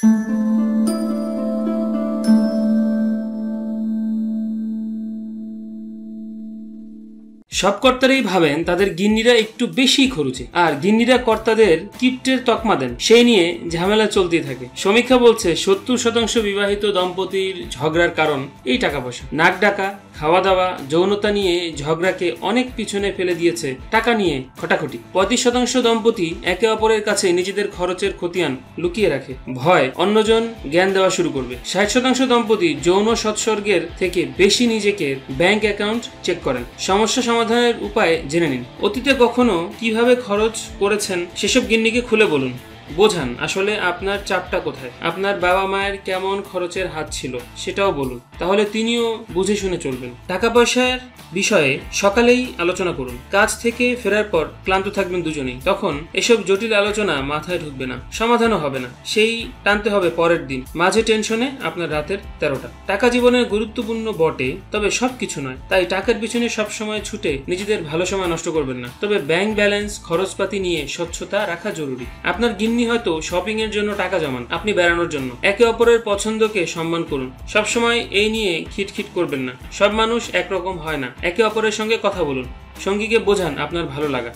সব কর্তারাই ভাবেন তাদের গিন্নিরা একটু বেশি খরুচে, আর গিন্নিরা কর্তাদের কিপ্টের তকমা দেন, সেই নিয়ে ঝামেলা চলতেই থাকে। সমীক্ষা বলছে 70% বিবাহিত দম্পতির ঝগড়ার কারণ এই টাকা পয়সা। নাক ডাকা, খাওয়া দাওয়া, যৌনতা নিয়ে ঝগড়াকে অনেক পিছনে ফেলে দিয়েছে টাকা নিয়ে খটাখটি। 35% দম্পতি একে অপরের কাছে নিজেদের খরচের খতিয়ান লুকিয়ে রাখে, ভয় অন্যজন জ্ঞান দেওয়া শুরু করবে। 60% দম্পতি যৌন সৎসর্গের থেকে বেশি নিজেকে ব্যাংক অ্যাকাউন্ট চেক করেন। সমস্যা সমাধানের উপায় জেনে নিন। অতীতে কখনো কিভাবে খরচ করেছেন সেসব গিন্নিকে খুলে বলুন, বোঝান আসলে আপনার চাপটা কোথায়। আপনার বাবা মায়ের কেমন খরচের হাত ছিল সেটাও বলুন, তাহলে তিনিও বুঝে শুনে চলবেন। টাকা পয়সার বিষয়ে সকালেই আলোচনা করুন। কাজ থেকে ফেরার পর ক্লান্ত থাকবেন দুজনেই, তখন এসব জটিল আলোচনা মাথায় ঢুকবে না, সমাধানও হবে না, সেই টানতে হবে পরের দিন। মাঝে টেনশনে আপনার রাতের 13টা। টাকা জীবনের গুরুত্বপূর্ণ বটে, তবে সবকিছু নয়। তাই টাকার পিছনে সবসময় ছুটে নিজেদের ভালো সময় নষ্ট করবেন না। তবে ব্যাংক ব্যালেন্স, খরচপাতি নিয়ে স্বচ্ছতা রাখা জরুরি। আপনার গিন্নি হয়তো শপিং এর জন্য টাকা জমান, আপনি বেড়ানোর জন্য। একে অপরের পছন্দকে সম্মান করুন। সবসময় এই নিয়ে খিটখিট করবেন না। সব মানুষ একরকম হয় না। একে অপরের সঙ্গে কথা বলুন, সঙ্গীকে বোঝান আপনার ভালো লাগা।